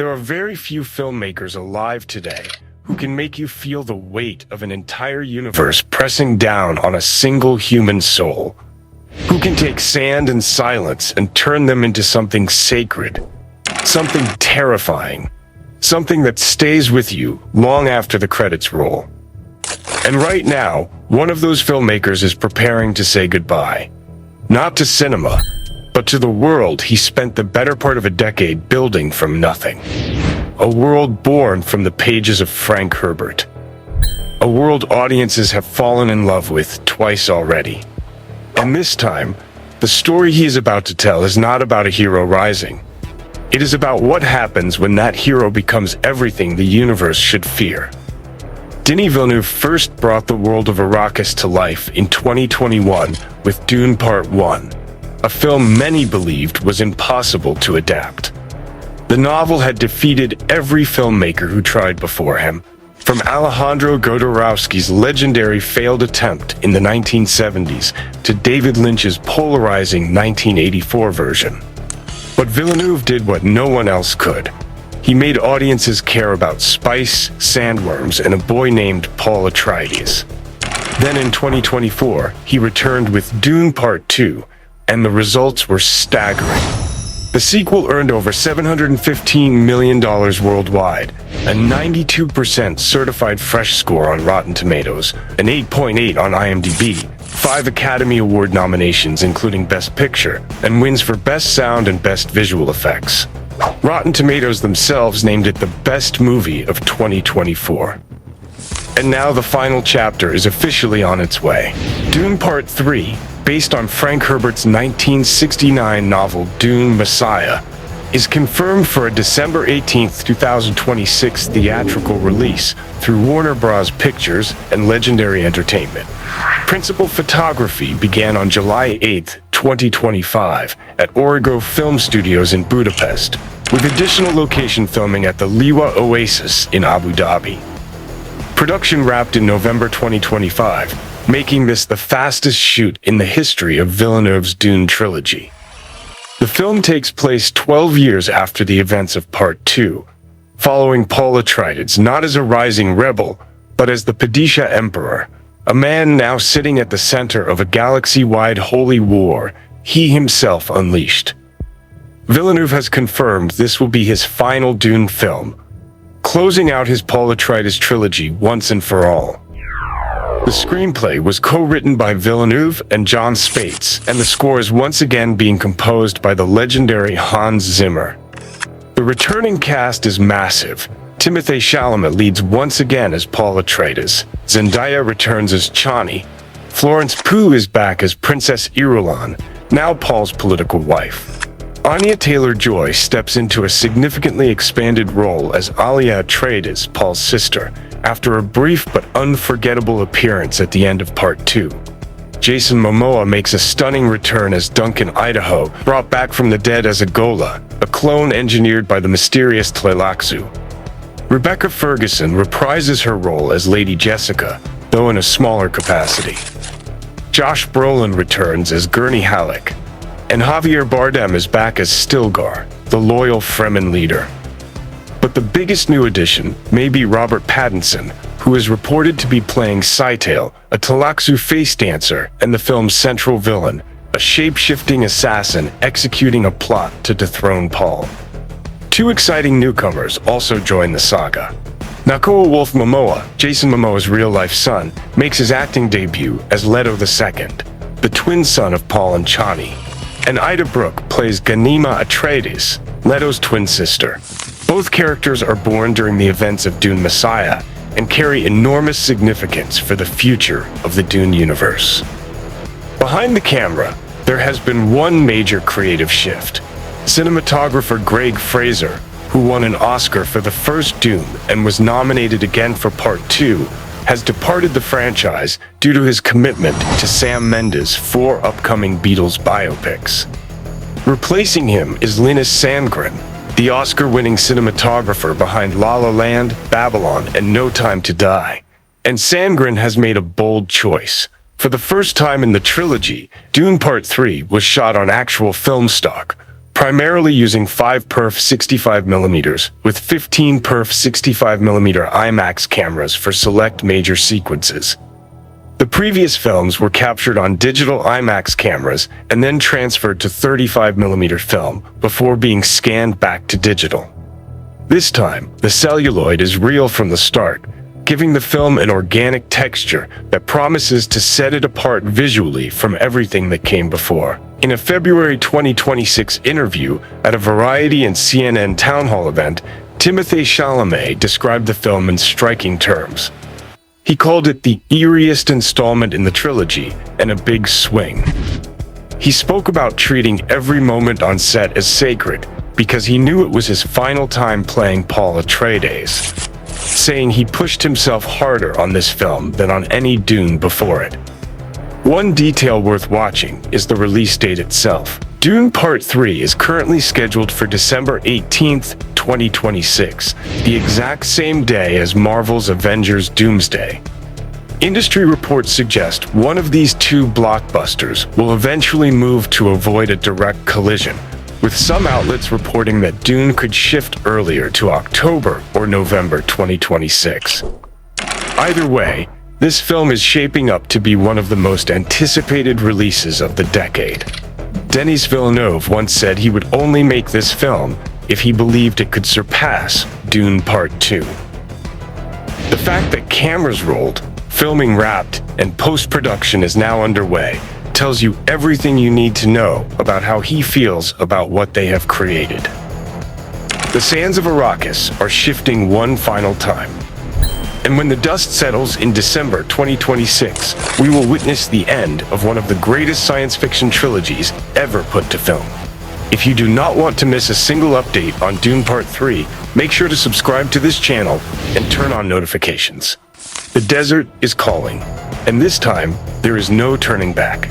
There are very few filmmakers alive today who can make you feel the weight of an entire universe pressing down on a single human soul. Who can take sand and silence and turn them into something sacred, something terrifying, something that stays with you long after the credits roll. And right now, one of those filmmakers is preparing to say goodbye. Not to cinema, but to the world he spent the better part of a decade building from nothing. A world born from the pages of Frank Herbert. A world audiences have fallen in love with twice already. And this time, the story he is about to tell is not about a hero rising. It is about what happens when that hero becomes everything the universe should fear. Denis Villeneuve first brought the world of Arrakis to life in 2021 with Dune Part 1, a film many believed was impossible to adapt. The novel had defeated every filmmaker who tried before him, from Alejandro Jodorowsky's legendary failed attempt in the 1970s to David Lynch's polarizing 1984 version. But Villeneuve did what no one else could. He made audiences care about spice, sandworms, and a boy named Paul Atreides. Then in 2024, he returned with Dune Part 2, and the results were staggering. The sequel earned over $715 million worldwide, a 92% certified fresh score on Rotten Tomatoes, an 8.8 on IMDb, 5 Academy Award nominations including Best Picture, and wins for Best Sound and Best Visual Effects. Rotten Tomatoes themselves named it the best movie of 2024. And now the final chapter is officially on its way. Dune Part 3, based on Frank Herbert's 1969 novel Dune Messiah, is confirmed for a December 18, 2026 theatrical release through Warner Bros. Pictures and Legendary Entertainment. Principal photography began on July 8, 2025 at Origo Film Studios in Budapest, with additional location filming at the Liwa Oasis in Abu Dhabi. Production wrapped in November 2025, making this the fastest shoot in the history of Villeneuve's Dune trilogy. The film takes place 12 years after the events of Part 2, following Paul Atreides not as a rising rebel, but as the Padishah Emperor, a man now sitting at the center of a galaxy-wide holy war he himself unleashed. Villeneuve has confirmed this will be his final Dune film, closing out his Paul Atreides trilogy once and for all. The screenplay was co-written by Villeneuve and John Spates, and the score is once again being composed by the legendary Hans Zimmer. The returning cast is massive. Timothée Chalamet leads once again as Paul Atreides. Zendaya returns as Chani. Florence Pugh is back as Princess Irulan, now Paul's political wife. Anya Taylor-Joy steps into a significantly expanded role as Alia Atreides, Paul's sister, after a brief but unforgettable appearance at the end of Part 2. Jason Momoa makes a stunning return as Duncan Idaho, brought back from the dead as Agola, a clone engineered by the mysterious Tleilaxu. Rebecca Ferguson reprises her role as Lady Jessica, though in a smaller capacity. Josh Brolin returns as Gurney Halleck, and Javier Bardem is back as Stilgar, the loyal Fremen leader. But the biggest new addition may be Robert Pattinson, who is reported to be playing Scytale, a Tleilaxu face dancer and the film's central villain, a shape-shifting assassin executing a plot to dethrone Paul. Two exciting newcomers also join the saga. Nakoa Wolf Momoa, Jason Momoa's real-life son, makes his acting debut as Leto II, the twin son of Paul and Chani. And Ida Brooke plays Ghanima Atreides, Leto's twin sister. Both characters are born during the events of Dune Messiah and carry enormous significance for the future of the Dune universe. Behind the camera, there has been one major creative shift. Cinematographer Greg Fraser, who won an Oscar for the first Dune and was nominated again for Part 2, has departed the franchise due to his commitment to Sam Mendes' 4 upcoming Beatles biopics. Replacing him is Linus Sandgren, the Oscar-winning cinematographer behind La La Land, Babylon, and No Time to Die. And Sandgren has made a bold choice. For the first time in the trilogy, Dune Part 3 was shot on actual film stock, primarily using 5 perf 65mm with 15 perf 65mm IMAX cameras for select major sequences. The previous films were captured on digital IMAX cameras and then transferred to 35mm film before being scanned back to digital. This time, the celluloid is real from the start, giving the film an organic texture that promises to set it apart visually from everything that came before. In a February 2026 interview at a Variety and CNN town hall event, Timothée Chalamet described the film in striking terms. He called it the eeriest installment in the trilogy and a big swing. He spoke about treating every moment on set as sacred because he knew it was his final time playing Paul Atreides, saying he pushed himself harder on this film than on any Dune before it. One detail worth watching is the release date itself. Dune Part 3 is currently scheduled for December 18th, 2026, the exact same day as Marvel's Avengers Doomsday. Industry reports suggest one of these two blockbusters will eventually move to avoid a direct collision, with some outlets reporting that Dune could shift earlier to October or November 2026. Either way, this film is shaping up to be one of the most anticipated releases of the decade. Denis Villeneuve once said he would only make this film if he believed it could surpass Dune Part 2. The fact that cameras rolled, filming wrapped, and post-production is now underway tells you everything you need to know about how he feels about what they have created. The sands of Arrakis are shifting one final time. And when the dust settles in December 2026, we will witness the end of one of the greatest science fiction trilogies ever put to film. If you do not want to miss a single update on Dune Part 3, make sure to subscribe to this channel and turn on notifications. The desert is calling, and this time, there is no turning back.